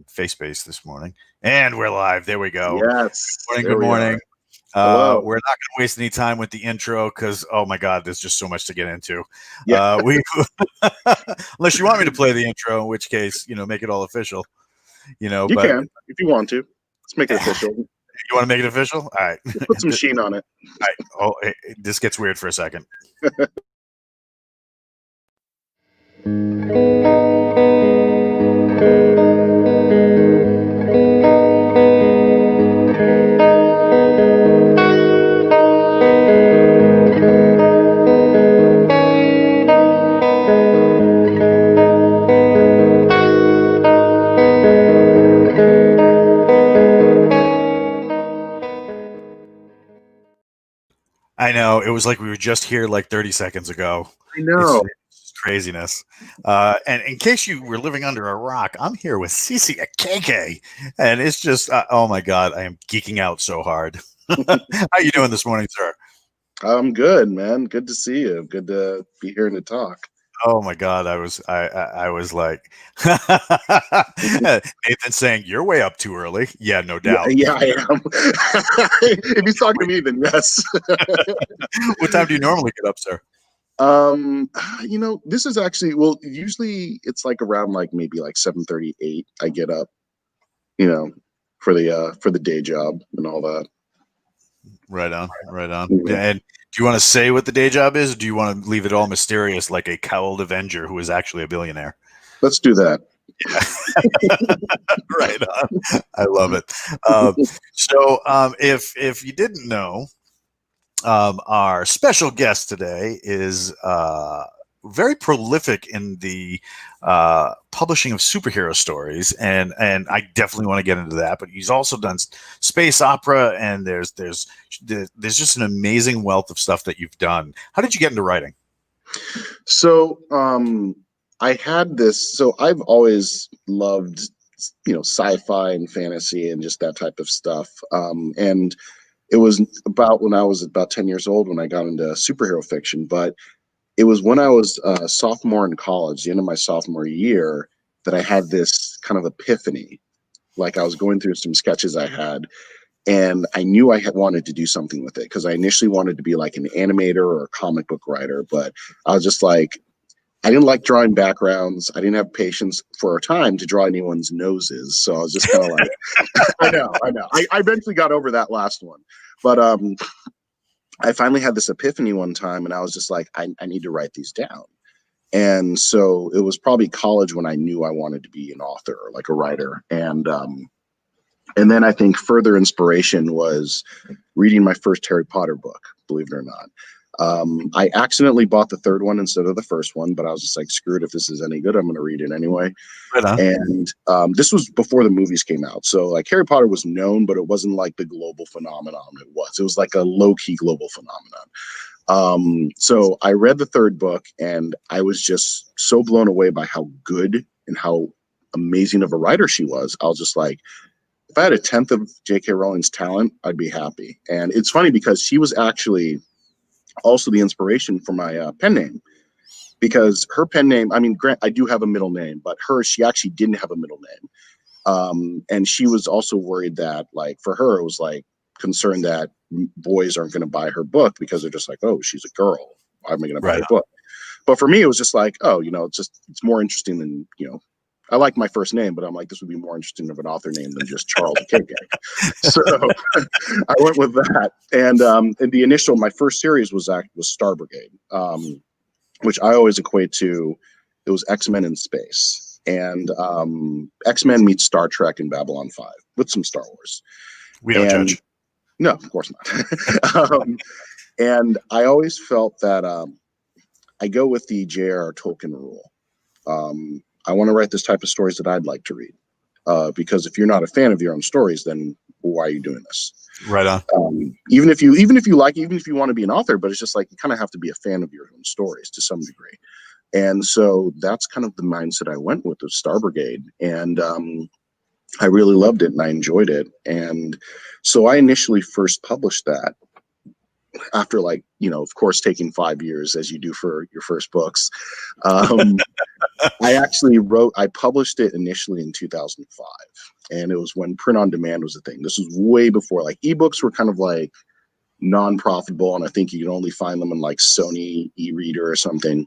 face base this morning, and we're live. There we go. Yes. Morning, There good we morning. Hello. We're not going to waste any time with the intro because, oh my God, there's just so much to get into. Yeah. We unless you want me to play the intro, in which case, make it all official. You But can if you want to. Let's make it official. You want to make it official? All right. Put some sheen on it. All right. Oh, this gets weird for a second. I know. It was like we were just here like 30 seconds ago. I know. It's craziness. And in case you were living under a rock, I'm here with C.C Ekeke. And it's just, oh my God, I am geeking out so hard. How you doing this morning, sir? I'm good, man. Good to see you. Good to be here to talk. Oh my God, I was like Nathan saying you're way up too early. Yeah, no doubt. Yeah, I am. If he's talking to me, then yes. What time do you normally get up, sir? This is actually usually it's like around maybe 7:38. I get up, for the day job and all that. Right on. Yeah. And do you want to say what the day job is, or do you want to leave it all mysterious like a cowled Avenger who is actually a billionaire? Let's do that. Right on. I love it. So if you didn't know, our special guest today is very prolific in the publishing of superhero stories, and I definitely want to get into that. But he's also done space opera, and there's just an amazing wealth of stuff that you've done. How did you get into writing? So I had this. So I've always loved sci-fi and fantasy and just that type of stuff. And it was about when I was about 10 years old when I got into superhero fiction, but it was when I was a sophomore in college, the end of my sophomore year, that I had this kind of epiphany. Like I was going through some sketches I had, and I knew I had wanted to do something with it because I initially wanted to be like an animator or a comic book writer, but I was just like, I didn't like drawing backgrounds. I didn't have patience for a time to draw anyone's noses. So I was just kind of like, I know. I eventually got over that last one. But I finally had this epiphany one time, and I was just like, I need to write these down. And so it was probably college when I knew I wanted to be an author, like a writer. And then I think further inspiration was reading my first Harry Potter book, believe it or not. I accidentally bought the third one instead of the first one, but I was just like, screw it. If this is any good, I'm going to read it anyway. Right. And this was before the movies came out. So like Harry Potter was known, but it wasn't like the global phenomenon it was. It was like a low-key global phenomenon. So I read the third book, and I was just so blown away by how good and how amazing of a writer she was. I was just like, if I had a tenth of J.K. Rowling's talent, I'd be happy. And it's funny because she was actually also the inspiration for my pen name, because her pen name, I mean, Grant, I do have a middle name, but she actually didn't have a middle name. And she was also worried that, like, for her, it was like concerned that boys aren't going to buy her book because they're just like, oh, she's a girl. Why am I going to buy her book? But for me, it was just like, oh, it's more interesting than, I like my first name, but I'm like, this would be more interesting of an author name than just Charles Ekeke. So I went with that. And the initial, my first series was Star Brigade, which I always equate to, it was X-Men in space. And X-Men meets Star Trek in Babylon 5 with some Star Wars. We don't judge. No, of course not. And I always felt that I go with the J.R.R. Tolkien rule. I want to write this type of stories that I'd like to read, because if you're not a fan of your own stories, then why are you doing this? Right on. Even if you want to be an author, but it's just like you kind of have to be a fan of your own stories to some degree. And so that's kind of the mindset I went with Star Brigade, and I really loved it and I enjoyed it. And so I initially first published that after like, of course, taking 5 years as you do for your first books. Um, I published it initially in 2005, and it was when print on demand was a thing. This was way before like ebooks were kind of like non-profitable, and I think you can only find them in like Sony e-reader or something.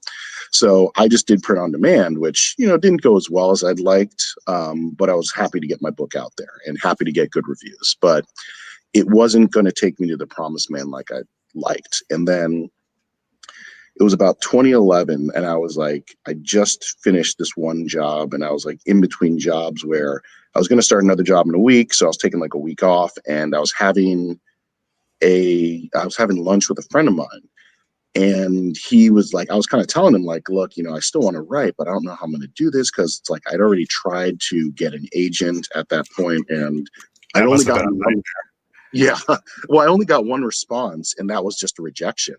So I just did print on demand, which didn't go as well as I'd liked, but I was happy to get my book out there and happy to get good reviews. But it wasn't going to take me to the promised land like I liked. And then it was about 2011, and I was like, I just finished this one job, and I was like in between jobs where I was going to start another job in a week, so I was taking like a week off, and I was having lunch with a friend of mine, and he was like, I was kind of telling him like, look, I still want to write, but I don't know how I'm going to do this, because it's like I'd already tried to get an agent at that point, and I'd only gotten one. Yeah, well, I only got one response, and that was just a rejection,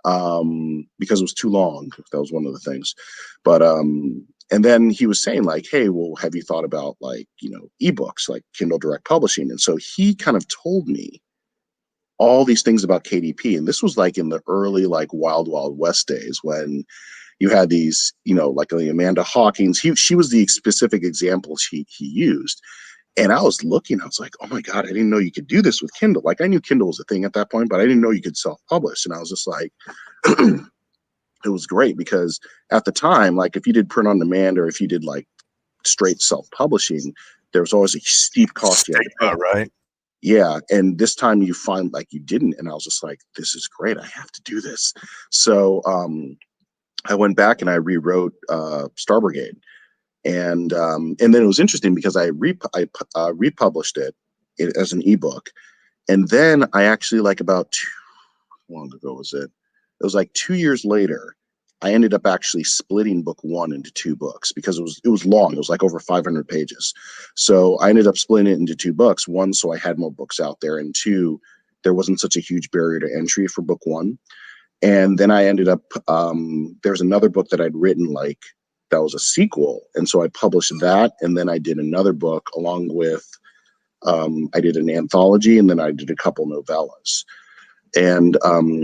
because it was too long. That was one of the things. But and then he was saying like, hey, well, have you thought about like ebooks, like Kindle Direct Publishing? And so he kind of told me all these things about KDP, and this was like in the early like Wild Wild West days, when you had these like Amanda Hawkins. She was the specific example he used. And I was looking, I was like, oh my God, I didn't know you could do this with Kindle. Like, I knew Kindle was a thing at that point, but I didn't know you could self-publish. And I was just like, it was great, because at the time, like if you did print on demand or if you did like straight self-publishing, there was always a steep cost you had to pay. Right. Yeah. And this time you find like you didn't. And I was just like, this is great. I have to do this. So I went back and I rewrote Star Brigade. And then it was interesting because I republished it as an ebook, and then I actually like how long ago was it? It was like 2 years later. I ended up actually splitting book one into two books, because it was long. It was like over 500 pages. So I ended up splitting it into two books. One, so I had more books out there, and two, there wasn't such a huge barrier to entry for book one. And then I ended up there's another book that I'd written like that was a sequel, and so I published that, and then I did another book along with I did an anthology, and then I did a couple novellas. And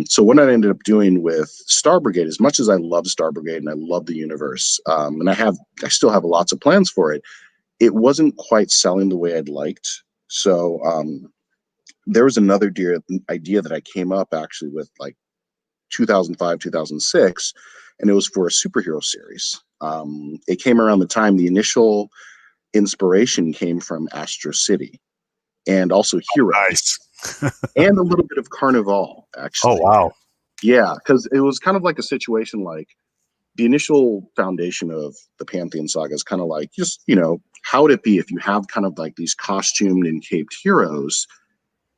so what I ended up doing with Star Brigade, as much as I love Star Brigade and I love the universe, and I still have lots of plans for it, it wasn't quite selling the way I'd liked. So there was another idea that I came up actually with like 2005, 2006, and it was for a superhero series. It came around the time the initial inspiration came from Astro City, and also Hero. Nice. And a little bit of Carnival, actually. Oh, wow. Yeah, because it was kind of like a situation like the initial foundation of the Pantheon saga is kind of like just, how would it be if you have kind of like these costumed and caped heroes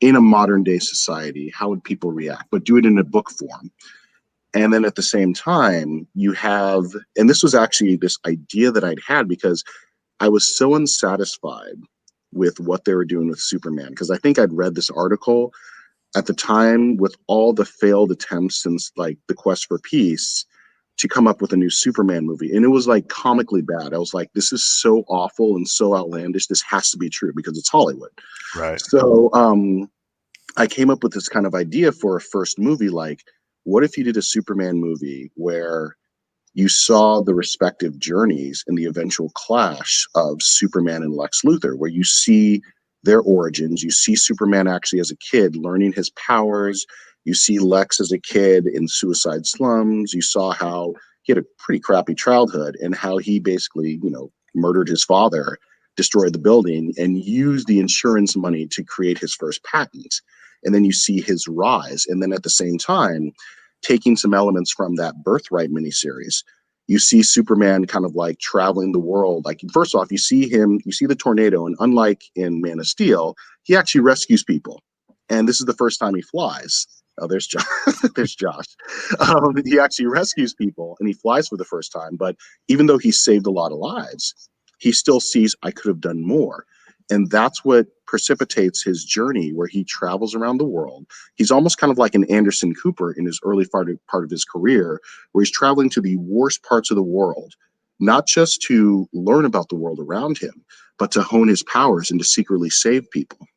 in a modern day society? How would people react? But do it in a book form. And then at the same time, you have, and this was actually this idea that I'd had because I was so unsatisfied with what they were doing with Superman. Because I think I'd read this article at the time with all the failed attempts since like the Quest for Peace to come up with a new Superman movie. And it was like comically bad. I was like, this is so awful and so outlandish. This has to be true because it's Hollywood. Right. So I came up with this kind of idea for a first movie. Like, what if you did a Superman movie where you saw the respective journeys in the eventual clash of Superman and Lex Luthor, where you see their origins. You see Superman actually as a kid learning his powers. You see Lex as a kid in suicide slums. You saw how he had a pretty crappy childhood and how he basically, murdered his father, destroyed the building, and used the insurance money to create his first patent. And then you see his rise. And then at the same time, taking some elements from that Birthright miniseries, you see Superman kind of like traveling the world. Like, first off, you see the tornado, and unlike in Man of Steel, he actually rescues people. And this is the first time he flies. Oh, there's Josh. There's Josh. He actually rescues people and he flies for the first time. But even though he saved a lot of lives, he still sees, I could have done more. And that's what precipitates his journey, where he travels around the world. He's almost kind of like an Anderson Cooper in his early part of his career, where he's traveling to the worst parts of the world, not just to learn about the world around him, but to hone his powers and to secretly save people.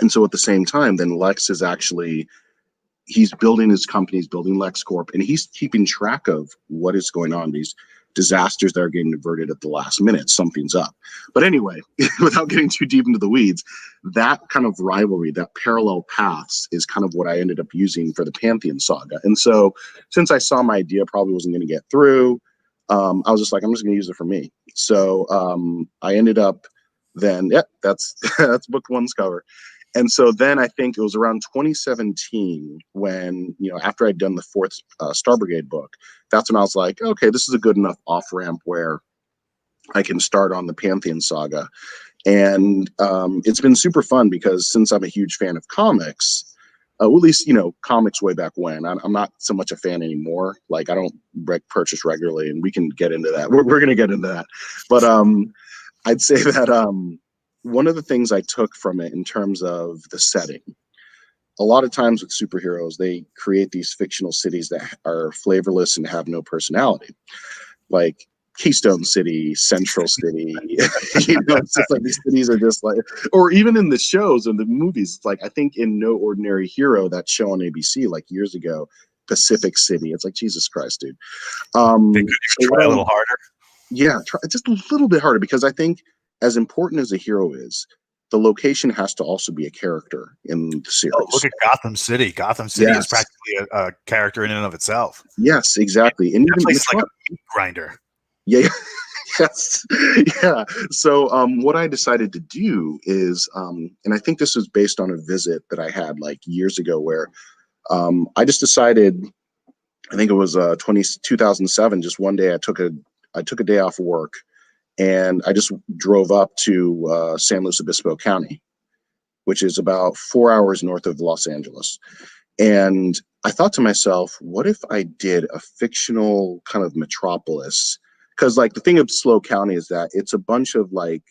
And so at the same time, then Lex is actually, he's building his company, he's building LexCorp, and he's keeping track of what is going on. These disasters that are getting averted at the last minute, something's up. But anyway, without getting too deep into the weeds, that kind of rivalry, that parallel paths is kind of what I ended up using for the Pantheon saga. And so since I saw my idea probably wasn't going to get through, I was just like, I'm just going to use it for me. So I ended up then, that's that's book one's cover. And so then I think it was around 2017 when, after I'd done the fourth Star Brigade book, that's when I was like, okay, this is a good enough off ramp where I can start on the Pantheon saga. And it's been super fun because since I'm a huge fan of comics, at least, comics way back when, I'm not so much a fan anymore. Like I don't purchase regularly, and we can get into that. We're going to get into that. But I'd say that one of the things I took from it in terms of the setting, a lot of times with superheroes, they create these fictional cities that are flavorless and have no personality, like Keystone City, Central City. It's just like these cities are just like, or even in the shows and the movies, it's like I think in No Ordinary Hero, that show on ABC like years ago, Pacific City. It's like Jesus Christ, dude. They could try a little harder. Yeah, try just a little bit harder, because I think as important as a hero is, the location has to also be a character in the series. Oh, look at Gotham City. Gotham City is practically a character in and of itself. Yes, exactly. And that place is like a meat grinder. Yeah. Yes. Yeah. So what I decided to do is, and I think this was based on a visit that I had like years ago, where I just decided, I think it was 2007, just one day I took a day off work, and I just drove up to San Luis Obispo County, which is about 4 hours north of Los Angeles. And I thought to myself, what if I did a fictional kind of metropolis? Because like the thing of SLO County is that it's a bunch of like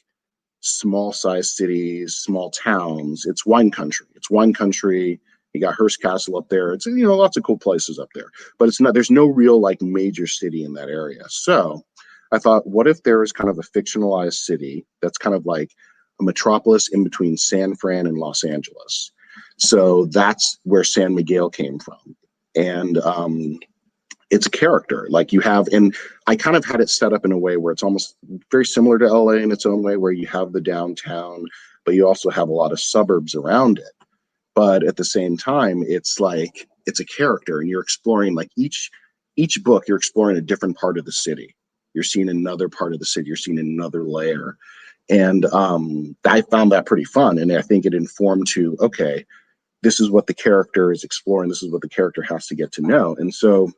small sized cities, small towns. It's wine country. You got Hearst Castle up there. It's, lots of cool places up there, but it's not, there's no real like major city in that area. So I thought, what if there is kind of a fictionalized city that's kind of like a metropolis in between San Fran and Los Angeles? So that's where San Miguel came from. And it's a character like you have, and I kind of had it set up in a way where it's almost very similar to LA in its own way, where you have the downtown, but you also have a lot of suburbs around it. But at the same time, it's like, it's a character, and you're exploring like each book, you're exploring a different part of the city. You're seeing another part of the city. You're seeing another layer. And I found that pretty fun. And I think it informed to, okay, this is what the character is exploring. This is what the character has to get to know. And so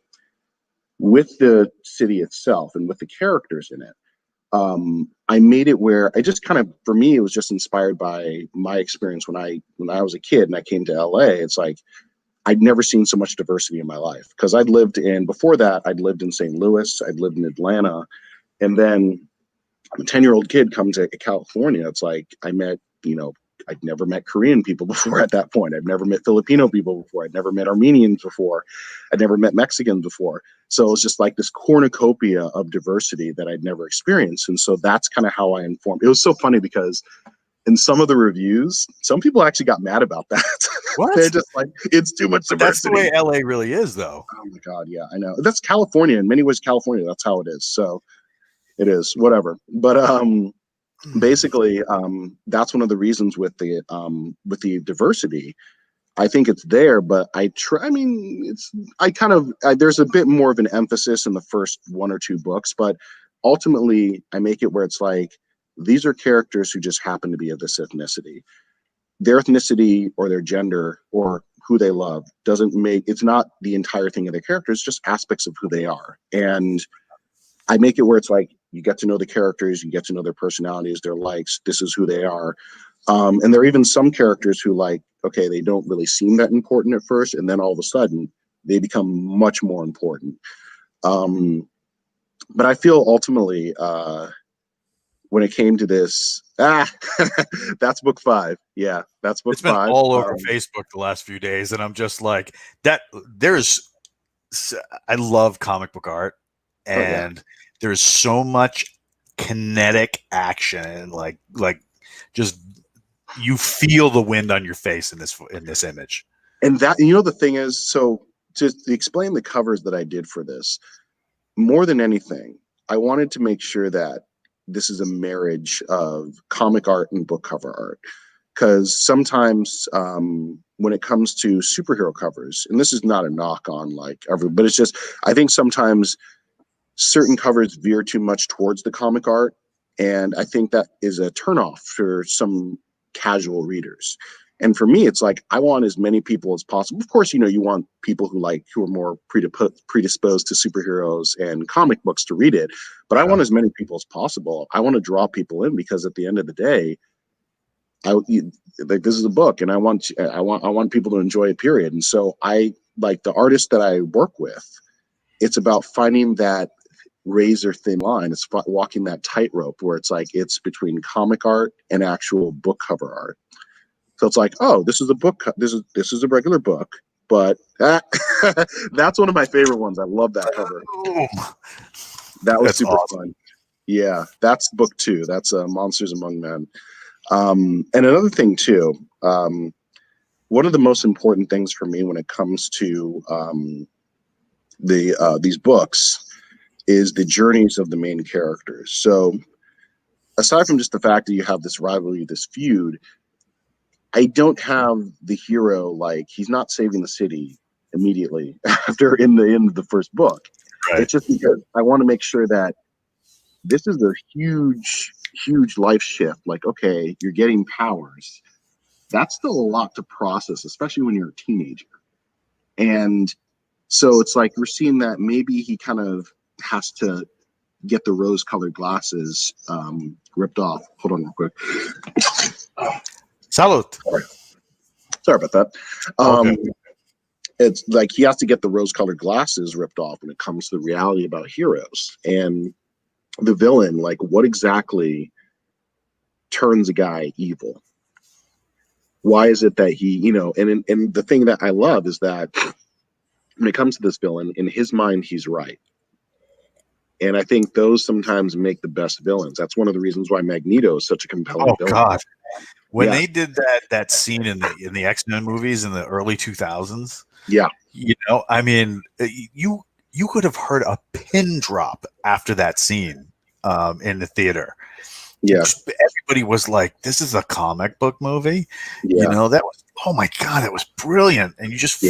with the city itself and with the characters in it, I made it where I just kind of, for me, it was just inspired by my experience when I was a kid and I came to LA. It's like, I'd never seen so much diversity in my life, because before that, I'd lived in St. Louis, I'd lived in Atlanta. And then I'm a 10-year-old kid coming to California. It's like, I'd never met Korean people before at that point. I'd never met Filipino people before. I'd never met Armenians before. I'd never met Mexicans before. So it was just like this cornucopia of diversity that I'd never experienced. And so that's kind of how I informed. It was so funny because in some of the reviews, some people actually got mad about that. What? They're just like, it's too much diversity. That's the way LA really is, though. Oh my God, yeah, I know. That's California. In many ways, California, that's how it is. So it is, whatever. But basically, that's one of the reasons with the diversity. I think it's there, but there's a bit more of an emphasis in the first one or two books, but ultimately I make it where it's like, these are characters who just happen to be of this ethnicity. Their ethnicity or their gender or who they love it's not the entire thing of their character. It's just aspects of who they are. And I make it where it's like, you get to know the characters, you get to know their personalities, their likes, this is who they are. And there are even some characters who, like, okay, they don't really seem that important at first, and then all of a sudden they become much more important. But I feel ultimately, when it came to this, that's book 5. Yeah, that's book 5. It's been all over Facebook the last few days, and I'm just like, I love comic book art, and there's so much kinetic action, and like just you feel the wind on your face in this image. And that, you know, the thing is, so to explain the covers that I did for this, more than anything, I wanted to make sure that this is a marriage of comic art and book cover art. Because sometimes when it comes to superhero covers, and this is not a knock on like every, but it's just, I think sometimes certain covers veer too much towards the comic art. And I think that is a turnoff for some casual readers. And for me, it's like I want as many people as possible. Of course, you know, you want people who are more predisposed to superheroes and comic books to read it. But I want as many people as possible. I want to draw people in because at the end of the day, like this is a book, and I want people to enjoy it. Period. And so I like the artists that I work with. It's about finding that razor thin line. It's walking that tightrope where it's like it's between comic art and actual book cover art. So it's like, oh, this is a book. This is a regular book, but that's one of my favorite ones. I love that cover. That was super fun. Yeah, that's book 2. That's Monsters Among Men. And another thing too, one of the most important things for me when it comes to these books is the journeys of the main characters. So aside from just the fact that you have this rivalry, this feud, I don't have the hero, like he's not saving the city immediately after in the end of the first book. Right. It's just because I want to make sure that this is a huge life shift. Like, okay, you're getting powers. That's still a lot to process, especially when you're a teenager. And so it's like we're seeing that maybe he kind of has to get the rose-colored glasses ripped off. Hold on real quick. Salud. Sorry about that. Okay. It's like he has to get the rose-colored glasses ripped off when it comes to the reality about heroes. And the villain, like what exactly turns a guy evil? Why is it that he, you know, and the thing that I love is that when it comes to this villain, in his mind, he's right. And I think those sometimes make the best villains. That's one of the reasons why Magneto is such a compelling villain. God. When they did that scene in the X-Men movies in the early 2000s, yeah, you know, I mean, you could have heard a pin drop after that scene in the theater. Yeah, everybody was like, "This is a comic book movie." Yeah. You know, that was, oh my God, that was brilliant. And you just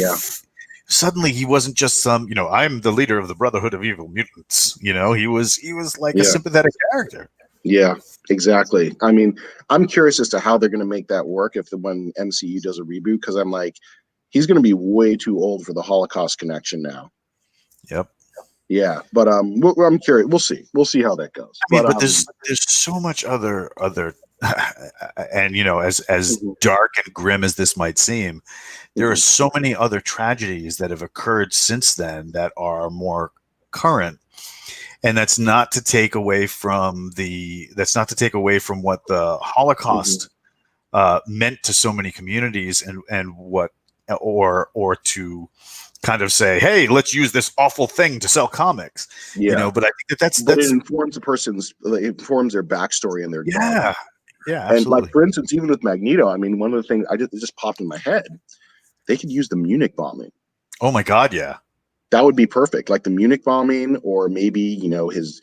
suddenly he wasn't just some, you know, I'm the leader of the Brotherhood of Evil Mutants. You know, he was like a sympathetic character. Yeah, exactly. I mean, I'm curious as to how they're going to make that work when MCU does a reboot, because I'm like, he's going to be way too old for the Holocaust connection now. Yep. Yeah, but I'm curious. We'll see how that goes. I mean, but there's so much other, and you know, as dark and grim as this might seem, there are so many other tragedies that have occurred since then that are more current. And that's not to take away from what the Holocaust meant to so many communities, and what, or to kind of say, hey, let's use this awful thing to sell comics. You know, but I think that's it informs it informs their backstory and their yeah, absolutely. And like, for instance, even with Magneto, I mean, one of the things it just popped in my head, they could use the Munich bombing. Oh my God, yeah. That would be perfect. Like the Munich bombing, or maybe, you know, his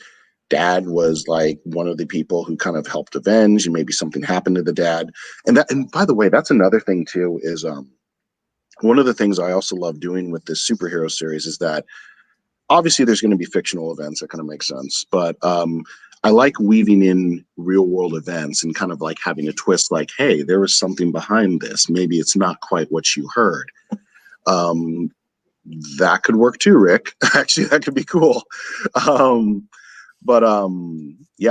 dad was like one of the people who kind of helped avenge, and maybe something happened to the dad. And by the way, that's another thing too, is one of the things I also love doing with this superhero series is that obviously there's going to be fictional events that kind of make sense, but I like weaving in real world events and kind of like having a twist, like, hey, there was something behind this. Maybe it's not quite what you heard. That could work too, Rick. Actually, that could be cool. Yeah,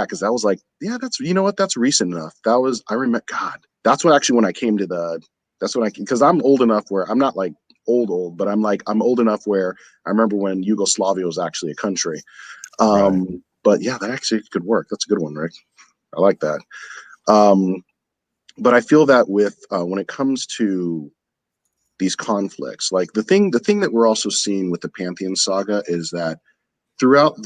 because that was like, yeah, that's, you know what, that's recent enough. That was, I remember, God, that's what actually when I came to because I'm old enough where I'm not like old, but I'm old enough where I remember when Yugoslavia was actually a country. Right. But yeah, that actually could work. That's a good one, Rick. I like that. But I feel that with when it comes to these conflicts, like the thing that we're also seeing with the Pantheon saga is that throughout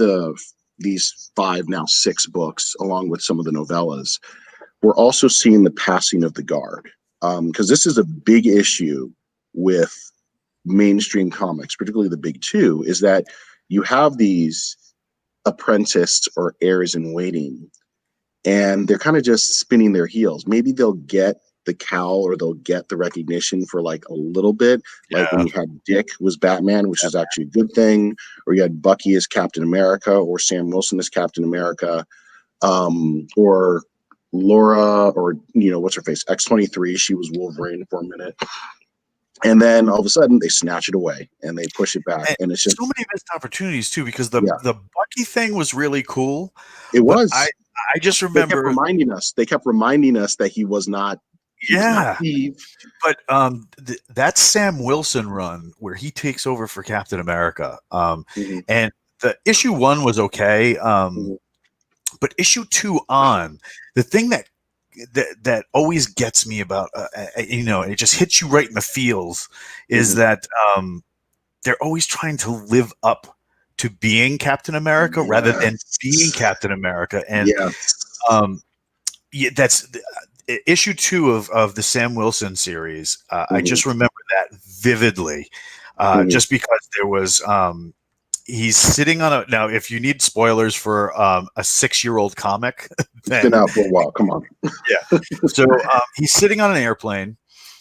these 5, now 6 books, along with some of the novellas, we're also seeing the passing of the guard. Because this is a big issue with mainstream comics, particularly the big two, is that you have these apprentices or heirs in waiting, and they're kind of just spinning their heels. Maybe they'll get the cowl or they'll get the recognition for like a little bit, like when Yeah. you had Dick was Batman, which is actually a good thing, or you had Bucky as Captain America, or Sam Wilson as Captain America, or Laura, or what's her face, X-23, she was Wolverine for a minute, and then all of a sudden they snatch it away and they push it back, and it's just so many missed opportunities too, because the yeah, the Bucky thing was really cool, it but was. I just They kept remember, reminding us. They kept reminding us that he was not yeah. Steve. But that Sam Wilson run where he takes over for Captain America, and the issue 1 was okay, but issue 2 on, the thing that always gets me about it just hits you right in the feels, is that they're always trying to live up to being Captain America rather than being Captain America, and yeah, that's issue 2 of the Sam Wilson series. I just remember that vividly, just because there was he's sitting on a, now if you need spoilers for a 6-year-old comic, It's been out for a while. Come on. Yeah. So he's sitting on an airplane,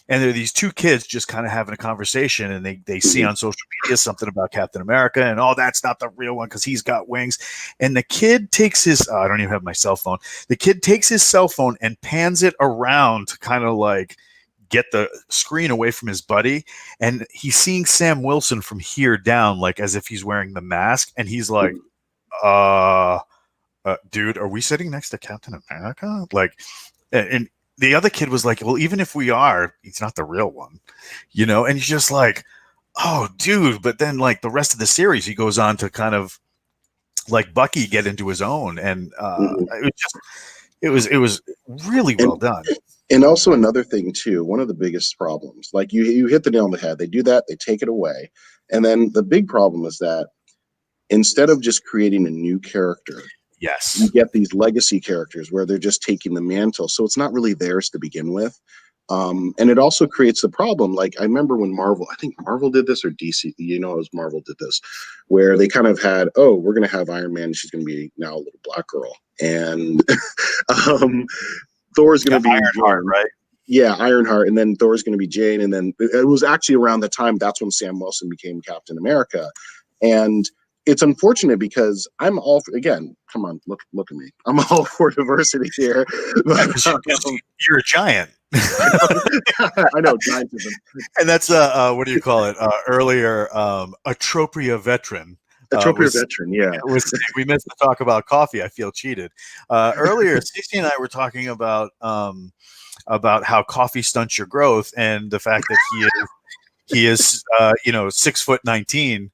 and there are these 2 kids just kind of having a conversation, and they see on social media something about Captain America, and that's not the real one because he's got wings. And the kid takes his, I don't even have my cell phone. The kid takes his cell phone and pans it around to kind of like get the screen away from his buddy, and he's seeing Sam Wilson from here down, like as if he's wearing the mask, and he's like, dude, are we sitting next to Captain America? Like, and the other kid was like, well, even if we are, he's not the real one, and he's just like, oh, dude. But then like the rest of the series, he goes on to kind of like Bucky get into his own, and it was really well done. And also another thing too, one of the biggest problems, like you hit the nail on the head. They do that, they take it away, and then the big problem is that instead of just creating a new character, yes, you get these legacy characters where they're just taking the mantle, so it's not really theirs to begin with. And it also creates the problem. Like I remember when Marvel, I think Marvel did this, or DC, it was Marvel did this, where they kind of had, we're going to have Iron Man, she's going to be now a little black girl, and Thor's going to be Ironheart, right? Yeah, Ironheart, and then Thor's going to be Jane, and then it was actually around the time that's when Sam Wilson became Captain America, and it's unfortunate because I'm all for, again, come on, look at me, I'm all for diversity here. But, you're a giant. I know, giantism, and that's what do you call it? Earlier, Atropia veteran. veteran, yeah. We missed to talk about coffee. I feel cheated. Earlier, C.C and I were talking about how coffee stunts your growth, and the fact that he is 6'19",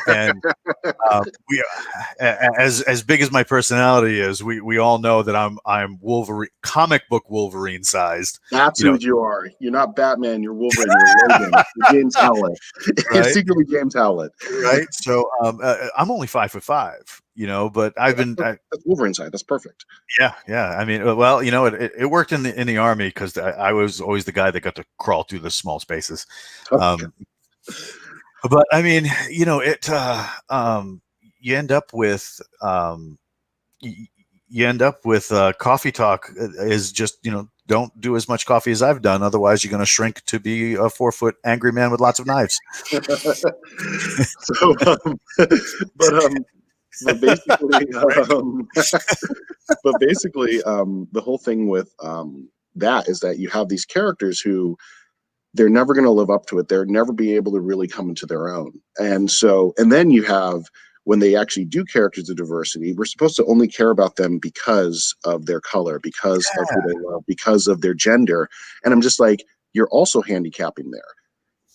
and we, as big as my personality is, we all know that I'm Wolverine, comic book Wolverine sized. That's who you are. You're not Batman. You're Wolverine. You're Logan. You're James Howlett. Right? You're secretly James Howlett. Right. So I'm only 5'5", but I've been that's Wolverine side. That's perfect. Yeah. I mean, well, it worked in the army because I was always the guy that got to crawl through the small spaces. But I mean, you end up with coffee talk is just, don't do as much coffee as I've done. Otherwise you're going to shrink to be a 4-foot angry man with lots of knives. But basically, the whole thing with that is that you have these characters who they're never going to live up to it. They're never be able to really come into their own. And then you have, when they actually do characters of diversity, we're supposed to only care about them because of their color, because of who they love, because of their gender. And I'm just like, you're also handicapping there.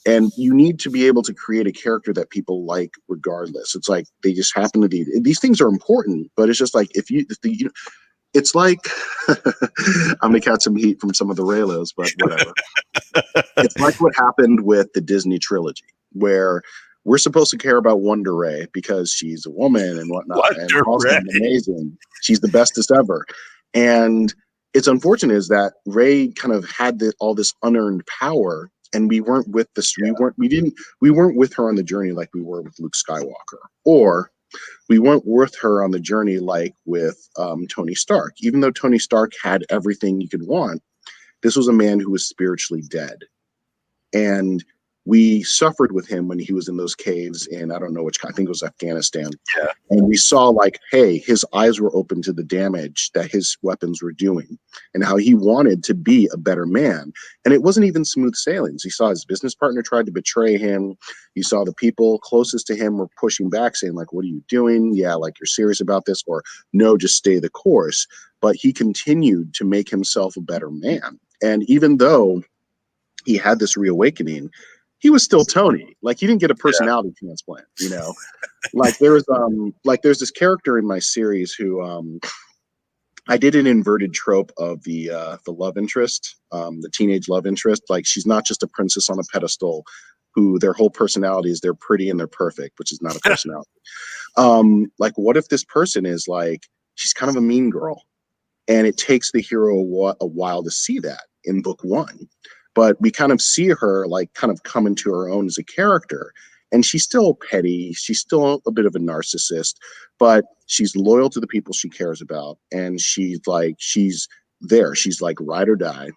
And you need to be able to create a character that people like regardless. It's like they just happen to be, these things are important, but it's just like it's like I'm gonna catch some heat from some of the Raylos, but whatever. It's like what happened with the Disney trilogy, where we're supposed to care about Wonder Ray because she's a woman and whatnot, and awesome, amazing. She's the bestest ever. And it's unfortunate is that Ray kind of had all this unearned power, and we weren't with this. We weren't with her on the journey like we were with Luke Skywalker, or we weren't with her on the journey like with Tony Stark. Even though Tony Stark had everything you could want, this was a man who was spiritually dead. And we suffered with him when he was in those caves in, I don't know which, I think it was Afghanistan. Yeah. And we saw like, hey, his eyes were open to the damage that his weapons were doing and how he wanted to be a better man. And it wasn't even smooth sailings. He saw his business partner tried to betray him. You saw the people closest to him were pushing back, saying like, what are you doing? Yeah, like you're serious about this, or no, just stay the course. But he continued to make himself a better man. And even though he had this reawakening, he was still Tony. Like he didn't get a personality transplant, you know. Like there's this character in my series who I did an inverted trope of the love interest, the teenage love interest. Like she's not just a princess on a pedestal who their whole personality is they're pretty and they're perfect, which is not a personality. Like what if this person is like she's kind of a mean girl, and it takes the hero a while to see that in book one. But we kind of see her like kind of come into her own as a character. And she's still petty. She's still a bit of a narcissist, but she's loyal to the people she cares about. And she's there. She's like ride or die.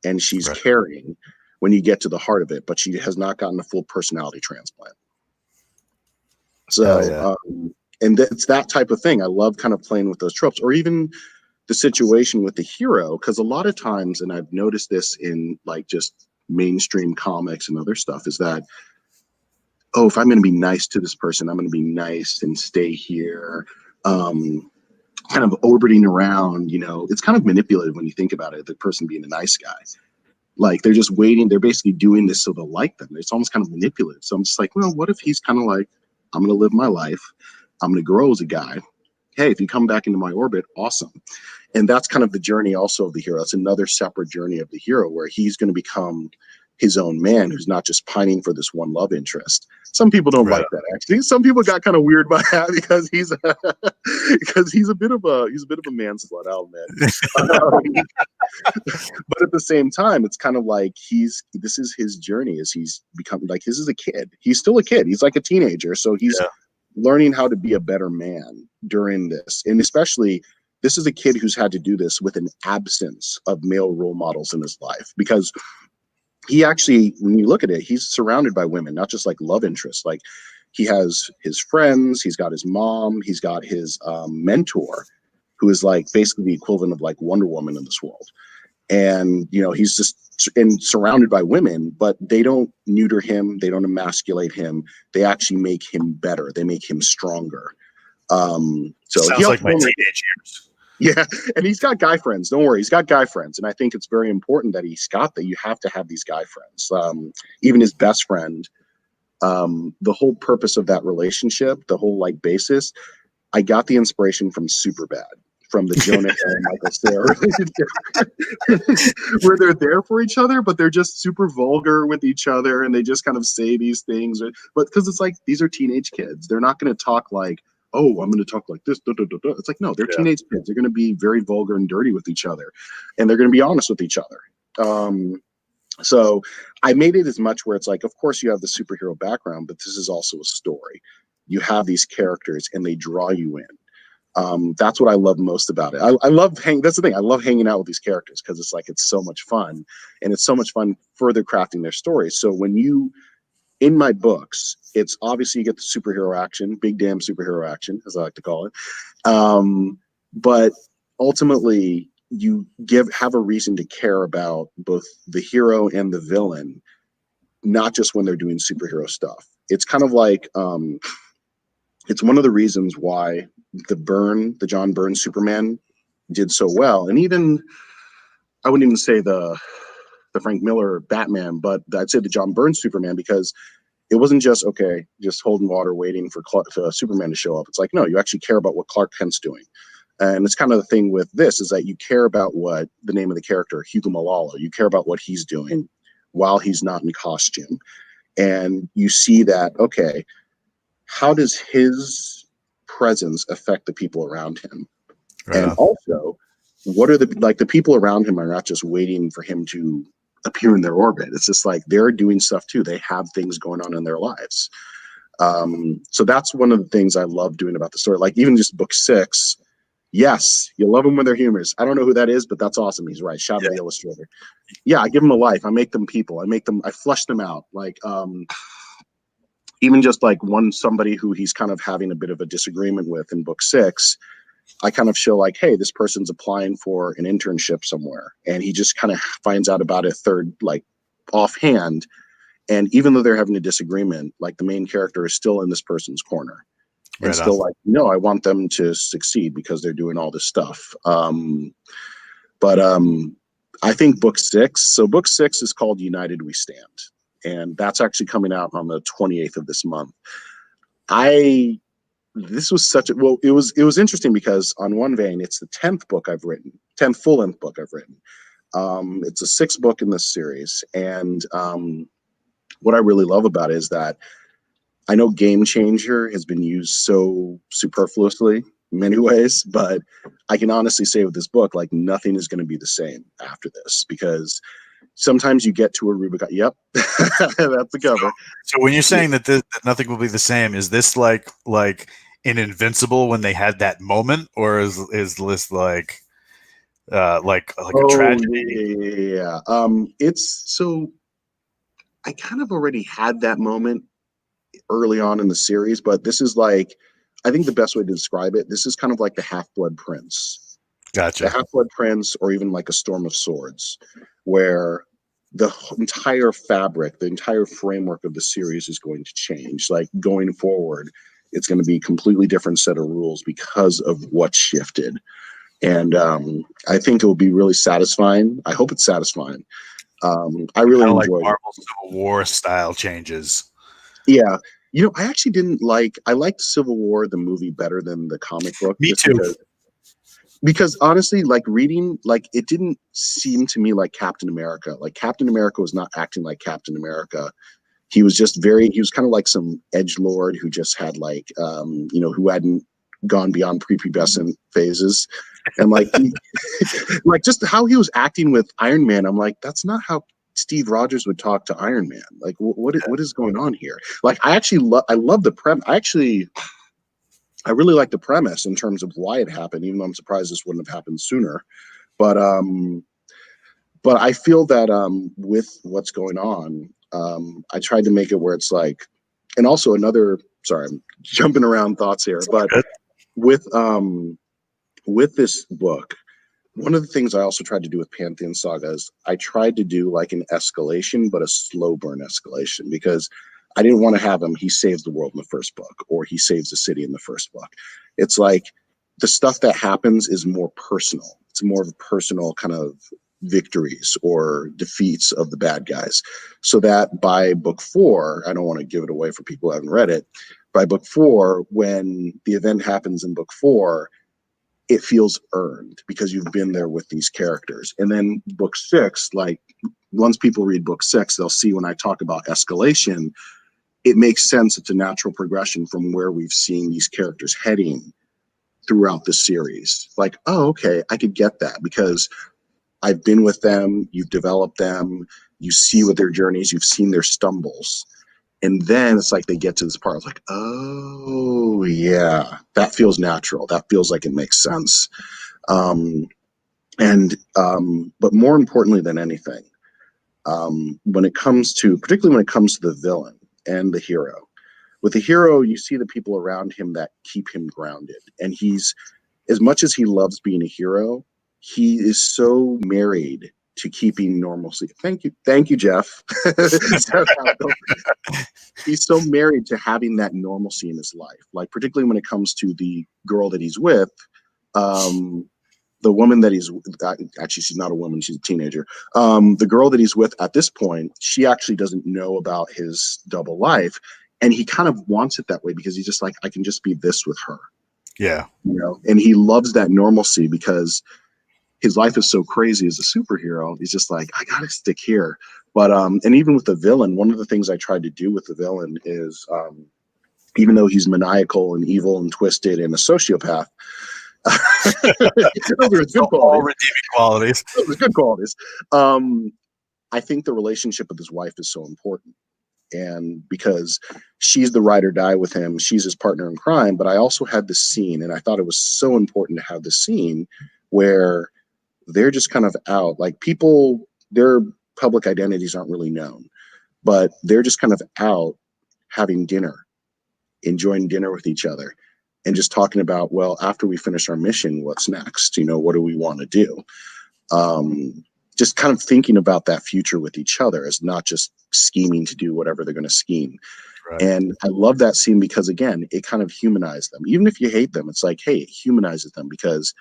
And she's caring when you get to the heart of it, but she has not gotten a full personality transplant. So, and it's that type of thing. I love kind of playing with those tropes, or even the situation with the hero, because a lot of times, and I've noticed this in like just mainstream comics and other stuff, is that, oh, if I'm going to be nice to this person, I'm going to be nice and stay here, kind of orbiting around, you know, it's kind of manipulative when you think about it, the person being a nice guy. Like they're just waiting, they're basically doing this so they'll like them. It's almost kind of manipulative. So I'm just like, well, what if he's kind of like, I'm going to live my life, I'm going to grow as a guy. Hey, if you come back into my orbit, awesome. And that's kind of the journey also of the hero. It's another separate journey of the hero where he's going to become his own man who's not just pining for this one love interest. Some people don't like that, actually. Some people got kind of weird by that because he's a bit of a man slut, I'll admit. But at the same time, it's kind of like this is his journey as he's become like this is a kid. He's still a kid. He's like a teenager. So he's learning how to be a better man during this. And especially, this is a kid who's had to do this with an absence of male role models in his life, because he actually, when you look at it, he's surrounded by women, not just like love interests. Like he has his friends, he's got his mom, he's got his mentor, who is like basically the equivalent of like Wonder Woman in this world. And, you know, he's just surrounded by women, but they don't neuter him. They don't emasculate him. They actually make him better. They make him stronger. So sounds like my teenage years. Yeah. And he's got guy friends. Don't worry. He's got guy friends. And I think it's very important that he's got that. You have to have these guy friends. Even his best friend, the whole purpose of that relationship, the whole like basis, I got the inspiration from Superbad, from the Jonah and Michael Cera relationship, where they're there for each other, but they're just super vulgar with each other, and they just kind of say these things. But because it's like these are teenage kids, they're not going to talk like, "Oh, I'm going to talk like this." It's like, no, they're teenage kids. They're going to be very vulgar and dirty with each other, and they're going to be honest with each other. So I made it as much where it's like, of course, you have the superhero background, but this is also a story. You have these characters, and they draw you in. That's what I love most about it. I love that's the thing. I love hanging out with these characters because it's like, it's so much fun, and it's so much fun further crafting their stories. So when in my books, it's obviously you get the superhero action, big damn superhero action, as I like to call it. But ultimately you have a reason to care about both the hero and the villain, not just when they're doing superhero stuff. It's kind of like, it's one of the reasons why the John Byrne Superman did so well. And even, I wouldn't even say the Frank Miller Batman, but I'd say the John Byrne Superman, because it wasn't just, okay, just holding water, waiting for Superman to show up. It's like, no, you actually care about what Clark Kent's doing. And it's kind of the thing with this, is that you care about what the name of the character, Hugo Malala, you care about what he's doing while he's not in costume. And you see that, okay, how does his presence affect the people around him? Right. And also, what are the people around him are not just waiting for him to appear in their orbit. It's just like they're doing stuff too. They have things going on in their lives. So that's one of the things I love doing about the story. Like even just book 6, yes, you love them when they're humorous. I don't know who that is, but that's awesome. He's right. Shout out to the illustrator. Yeah, I give them a life. I make them people. I flesh them out. Like even just like somebody who he's kind of having a bit of a disagreement with in book 6, I kind of show like, hey, this person's applying for an internship somewhere, and he just kind of finds out about it offhand. And even though they're having a disagreement, like the main character is still in this person's corner and Right still on. like, no, I want them to succeed because they're doing all this stuff. But I think book 6. So book 6 is called United We Stand, and that's actually coming out on the 28th of this month. This was it was interesting because on one vein, it's the 10th full-length book I've written. It's a 6th book in this series, and what I really love about it is that I know game changer has been used so superfluously in many ways, but I can honestly say with this book, like nothing is going to be the same after this, because sometimes you get to a Rubicon. Yep, that's the cover. So when you're saying that nothing will be the same, is this like in Invincible when they had that moment, or is this like a tragedy? Yeah. It's so I kind of already had that moment early on in the series, but this is like, I think the best way to describe it, this is kind of like the Half-Blood Prince. The Gotcha. Half-Blood Prince, or even like a Storm of Swords, where the entire fabric, the entire framework of the series is going to change. Like going forward, it's going to be a completely different set of rules because of what shifted. And I think it will be really satisfying. I hope it's satisfying. I really Kind of like enjoyed it. Marvel Civil War style changes. Yeah. I actually didn't I liked Civil War, the movie, better than the comic book. Me Just too. because honestly, like reading, like it didn't seem to me like Captain America. Like Captain America was not acting like Captain America. He was kind of like some edgelord who just had who hadn't gone beyond prepubescent phases. And like, like just how he was acting with Iron Man, I'm like, that's not how Steve Rogers would talk to Iron Man. Like, what is going on here? Like, I love the premise. I really like the premise in terms of why it happened, even though I'm surprised this wouldn't have happened sooner. But I feel that with what's going on, I tried to make it where it's like, and also sorry, I'm jumping around thoughts here, but with this book, one of the things I also tried to do with Pantheon Saga is I tried to do like an escalation, but a slow burn escalation, because I didn't want to have him, he saves the world in the first book, or he saves the city in the first book. It's like the stuff that happens is more personal. It's more of a personal kind of victories or defeats of the bad guys. So that by book 4, I don't want to give it away for people who haven't read it. By book 4, when the event happens in book 4, it feels earned because you've been there with these characters. And then book 6, like once people read book 6, they'll see when I talk about escalation, it makes sense. It's a natural progression from where we've seen these characters heading throughout the series. Like, oh, okay, I could get that because I've been with them, you've developed them, you see what their journeys, you've seen their stumbles. And then it's like they get to this part, it's like, oh yeah, that feels natural. That feels like it makes sense. But more importantly than anything, particularly when it comes to the villain and the hero, with the hero, you see the people around him that keep him grounded. And he's, as much as he loves being a hero, he is so married to keeping normalcy. Thank you, Jeff. He's so married to having that normalcy in his life. Like particularly when it comes to the girl that he's with, the woman that he's actually, she's not a woman, she's a teenager. The girl that he's with at this point, she actually doesn't know about his double life, and he kind of wants it that way because he's just like, I can just be this with her. Yeah. And he loves that normalcy because his life is so crazy as a superhero. He's just like, I gotta stick here. But and even with the villain, one of the things I tried to do with the villain is, even though he's maniacal and evil and twisted and a sociopath, those are his good qualities. All redeeming qualities. Those are good qualities. I think the relationship with his wife is so important. And because she's the ride or die with him, she's his partner in crime. But I also had this scene, and I thought it was so important to have this scene where they're just kind of out. Like people, their public identities aren't really known, but they're just kind of out having dinner, enjoying dinner with each other, and just talking about, well, after we finish our mission, what's next? What do we want to do? Just kind of thinking about that future with each other as not just scheming to do whatever they're going to scheme. Right. And I love that scene because, again, it kind of humanized them. Even if you hate them, it's like, hey, it humanizes them because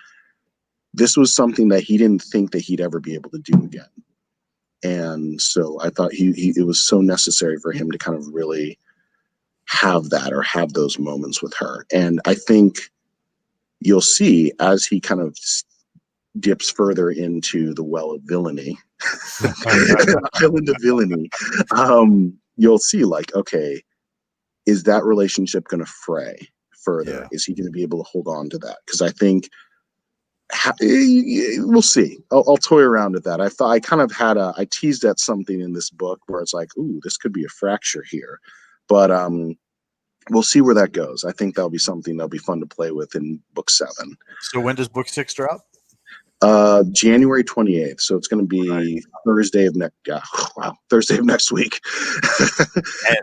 this was something that he didn't think that he'd ever be able to do again. And so I thought it was so necessary for him to kind of really have that or have those moments with her. And I think you'll see as he kind of dips further into the well of villainy, island of villainy, you'll see like, okay, is that relationship going to fray further? Yeah. Is he going to be able to hold on to that? Because I think we'll see. I'll toy around with that. I kind of I teased at something in this book where it's like, ooh, this could be a fracture here, but we'll see where that goes. I think that'll be something that'll be fun to play with in book 7. So when does book 6 drop? January 28th. So it's going to be Thursday of Thursday of next week.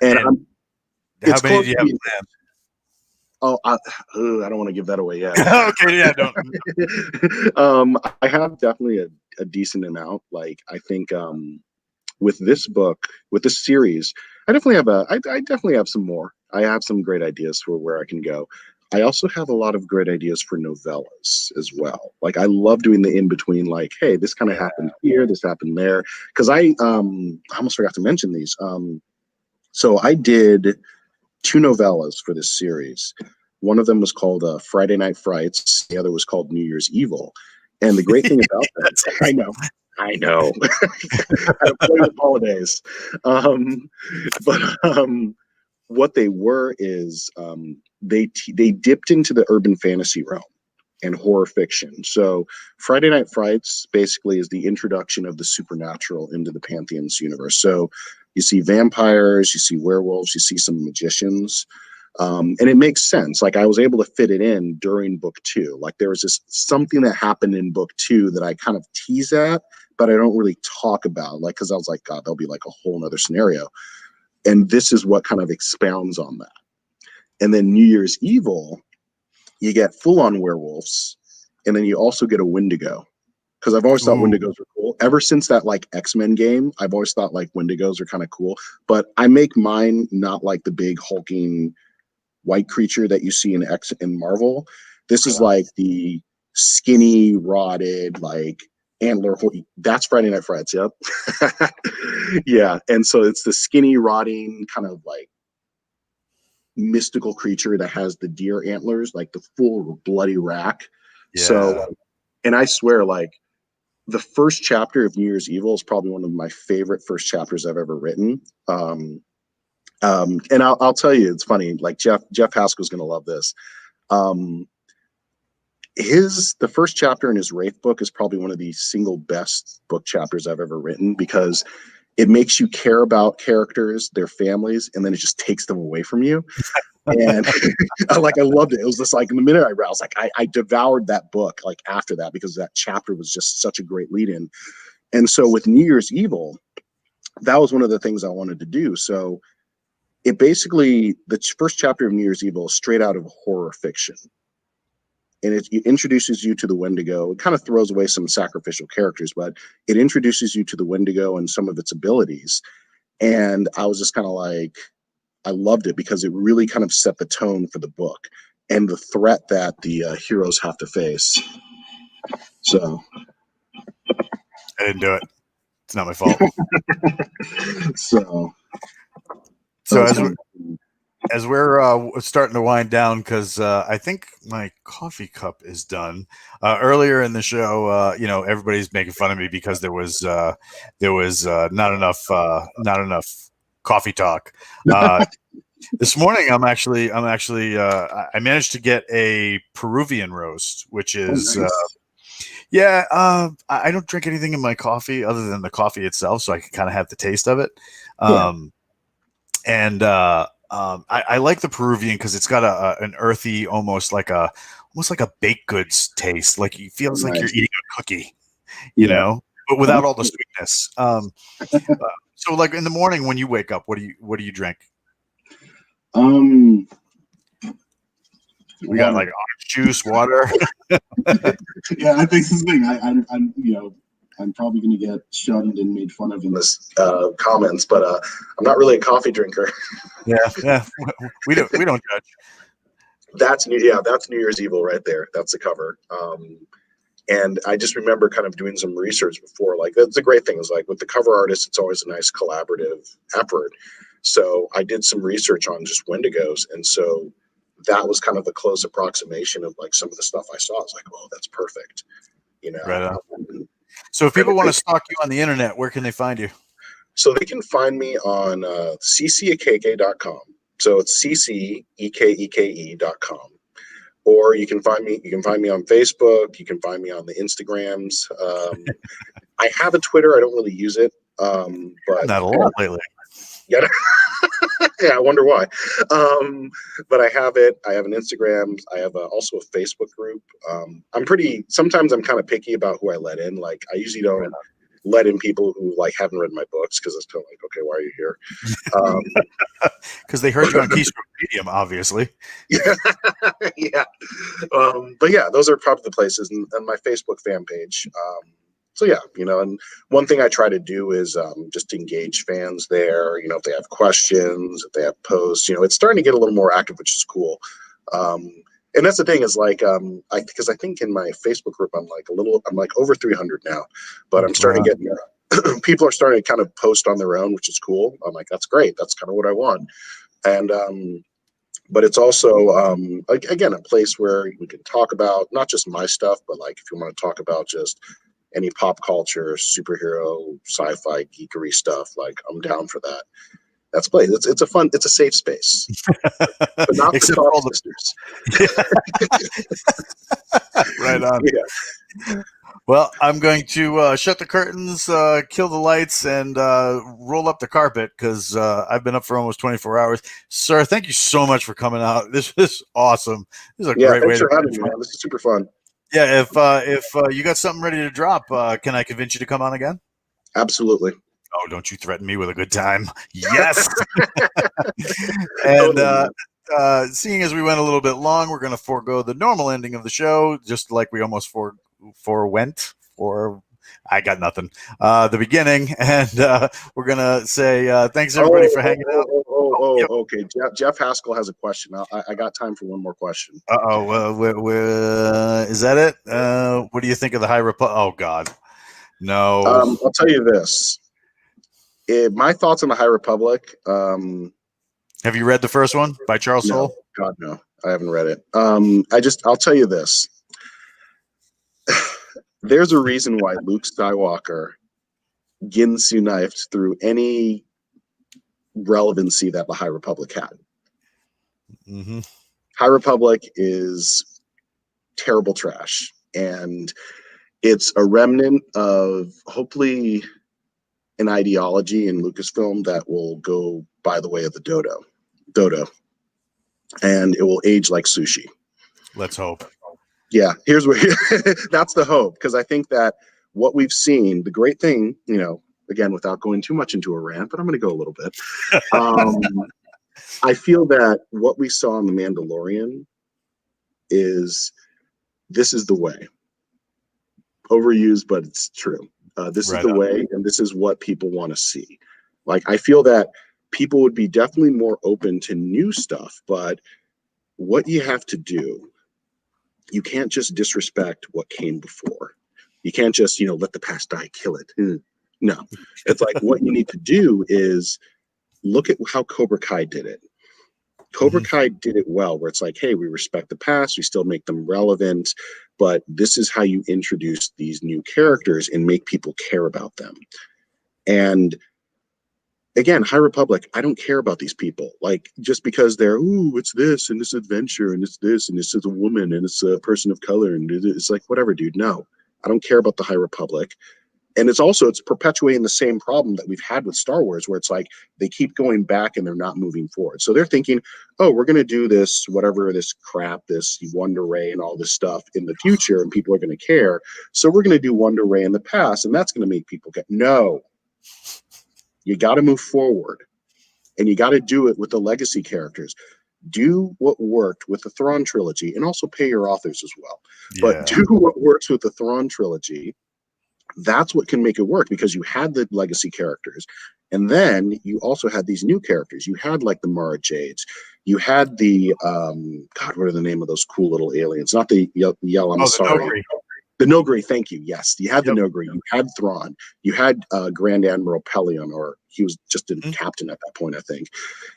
and how many do you have planned? Oh, I don't want to give that away yet. Okay, yeah, don't. I have definitely a decent amount. Like I think with this book, with this series, I definitely have some more. I have some great ideas for where I can go. I also have a lot of great ideas for novellas as well. Like I love doing the in between. Like, hey, this kind of happened here, this happened there. Because I almost forgot to mention these. So I did 2 novellas for this series. One of them was called Friday Night Frights. The other was called New Year's Evil. And the great thing about that, I know. I play with holidays. But what they were is they dipped into the urban fantasy realm and horror fiction. So Friday Night Frights basically is the introduction of the supernatural into the Pantheon's universe. So you see vampires, you see werewolves, you see some magicians. And it makes sense. Like I was able to fit it in during book 2. Like there was just something that happened in book 2 that I kind of tease at, but I don't really talk about. Like, because I was like, God, there'll be like a whole nother scenario. And this is what kind of expounds on that. And then New Year's Evil, you get full-on werewolves, and then you also get a Wendigo. Because I've always thought Wendigos are cool. Ever since that like X-Men game, I've always thought like Wendigos are kind of cool. But I make mine not like the big hulking white creature that you see in Marvel. This is like the skinny, rotted, like antler. That's Friday Night Frights. Yep. Yeah. And so it's the skinny, rotting kind of like mystical creature that has the deer antlers, like the full bloody rack. Yeah. So, and I swear, like the first chapter of New Year's Evil is probably one of my favorite first chapters I've ever written. And I'll tell you, it's funny. Like Jeff Haskell's going to love this. The first chapter in his Wraith book is probably one of the single best book chapters I've ever written because it makes you care about characters, their families, and then it just takes them away from you. And I loved it. It was just like in the minute I read, I was like, I devoured that book like after that because that chapter was just such a great lead in. And so with New Year's Evil, that was one of the things I wanted to do. So it basically, the first chapter of New Year's Evil is straight out of horror fiction. And it introduces you to the Wendigo. It kind of throws away some sacrificial characters, but it introduces you to the Wendigo and some of its abilities. And I was just kind of like, I loved it because it really kind of set the tone for the book and the threat that the heroes have to face. So I didn't do it. It's not my fault. So as we're starting to wind down, because I think my coffee cup is done. Earlier in the show, everybody's making fun of me because there was not enough coffee talk. This morning, I managed to get a Peruvian roast, which is Yeah, I don't drink anything in my coffee other than the coffee itself, so I can kind of have the taste of it. Yeah, Um, and I like the Peruvian because it's got an earthy, almost like a baked goods taste. Like it oh, feels like you're nice. eating a cookie, Yeah. but without all the Okay. sweetness. So, like in the morning when you wake up, what do you drink? Um, We got water. like orange juice, water. Yeah, I think this is the thing. I'm, I'm probably going to get shunned and made fun of in this comments, but I'm not really a coffee drinker. Yeah, yeah. We don't judge. That's New Year's Evil right there. That's the cover. And I just remember kind of doing some research before. Like that's the great thing is like with the cover artist, it's always a nice collaborative effort. So I did some research on just Wendigos, and so that was kind of the close approximation of like some of the stuff I saw. I was like, oh, that's perfect, you Right know. on. So, if people want to stalk you on the internet, where can they find you? So they can find me on ccekeke.com. So it's ccekeke.com. Or you can find me on Facebook, you can find me on the Instagrams. I have a Twitter, I don't really use it. Done But that a lot lately. yeah, yeah, I wonder why. But I have it. I have an Instagram. I have also a Facebook group. Sometimes I'm kind of picky about who I let in. Like I usually Right don't let in people who like haven't read my books because it's kind of like, okay, why are you here? Um, Because they heard you on Keystroke Medium, obviously. yeah, yeah. But yeah, those are probably the places, and my Facebook fan page. So yeah, and one thing I try to do is just engage fans there. If they have questions, if they have posts, it's starting to get a little more active, which is cool. Um, and that's the thing is like, because I think in my Facebook group I'm like over 300 now, but I'm starting Right to get people are starting to kind of post on their own, which is cool. I'm like, that's great. That's kind of what I want. And but it's also again a place where we can talk about not just my stuff, but like if you want to talk about just any pop culture, superhero, sci-fi, geekery stuff, like I'm down for that. That's place. It's a safe space, but not for Except for soft all the sisters. right on. Yeah, Well, I'm going to shut the curtains, kill the lights, and roll up the carpet because I've been up for almost 24 hours. Sir, thank you so much for coming out. This is awesome. This is a yeah. great way Thanks to for having finish me, my. man. This is super fun. Yeah, if you got something ready to drop, can I convince you to come on again? Absolutely. Oh, don't you threaten me with a good time. Yes. And Totally, man. seeing as we went a little bit long, we're going to forego the normal ending of the show, just like we almost forewent. Or I got nothing. The beginning, and we're going to say thanks everybody for hanging out. Yep. Okay. Jeff Haskell has a question. I got time for one more question. Uh-oh. Is that it? What do you think of the High Republic? Oh, God. No. I'll tell you this. My thoughts on the High Republic. Have you read the first one by Charles No, Soule? God, no. I haven't read it. I'll tell you this. There's a reason why Luke Skywalker Ginsu knifed through any relevancy that the High Republic had. Mm-hmm. High Republic is terrible trash, and it's a remnant of hopefully an ideology in Lucasfilm that will go by the way of the dodo, and it will age like sushi. Let's hope. Yeah, here's where that's the hope, because I think that what we've seen, the great thing, again, without going too much into a rant, but I'm going to go a little bit. I feel that what we saw in The Mandalorian is this is the way. Overused, but it's true. This is Right the on. way, and this is what people want to see. Like, I feel that people would be definitely more open to new stuff, but what you have to do, you can't just disrespect what came before. You can't just, let the past die, kill it. No. It's like what you need to do is look at how Cobra Kai did it. Cobra Mm-hmm. Kai did it well, where it's like, hey, we respect the past, we still make them relevant, but this is how you introduce these new characters and make people care about them. And again, High Republic, I don't care about these people. Like, just because they're, ooh, it's this and this adventure and it's this and this is a woman and it's a person of color and it's like, whatever, dude. No, I don't care about the High Republic. And it's perpetuating the same problem that we've had with Star Wars, where it's like they keep going back and they're not moving forward. So they're thinking, oh, we're going to do this, whatever, this crap, this Wonder Ray and all this stuff in the future, and people are going to care. So we're going to do Wonder Ray in the past, and that's going to make people get, no, you got to move forward, and you got to do it with the legacy characters. Do what worked with the Thrawn trilogy, and also pay your authors as well. Yeah. But do what works with the Thrawn trilogy. That's what can make it work, because you had the legacy characters, and then you also had these new characters. You had like the Mara Jades, you had the God, what are the name of those cool little aliens? Not the yell. I'm sorry. The Noghri, thank you. Yes, you had the Noghri. You had Thrawn. You had Grand Admiral Pelion, or he was just a captain at that point, I think.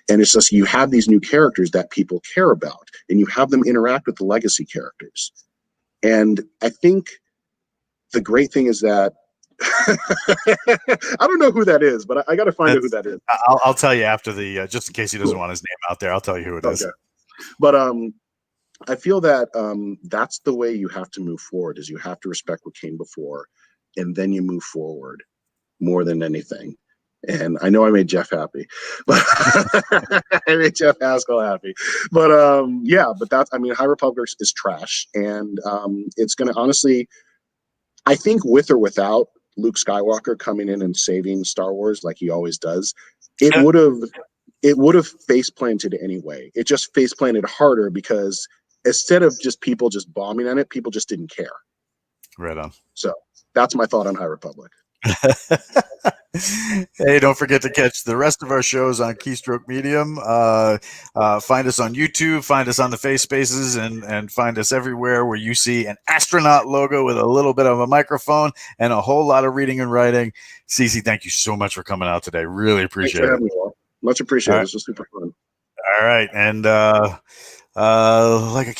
And it's just, you have these new characters that people care about, and you have them interact with the legacy characters. And I think the great thing is that I don't know who that is, but I got to find out who that is. I'll tell you after the just in case he doesn't want his name out there. I'll tell you who it is. But I feel that that's the way you have to move forward. Is you have to respect what came before, and then you move forward more than anything. And I know I made Jeff happy, but I made Jeff Haskell happy. But yeah, but that's, I mean, High Republic is trash, and it's going to, honestly, I think with or without Luke Skywalker coming in and saving Star Wars like he always does, it would have face planted anyway. It just face planted harder, because instead of just people just bombing on it, people just didn't care. Right on. So that's my thought on High Republic. Hey, don't forget to catch the rest of our shows on Keystroke Medium. Find us on YouTube, find us on the Face Spaces, and find us everywhere where you see an astronaut logo with a little bit of a microphone and a whole lot of reading and writing. CC, thank you so much for coming out today. Really appreciate it. Much appreciated. This was super fun. All right. And like I can't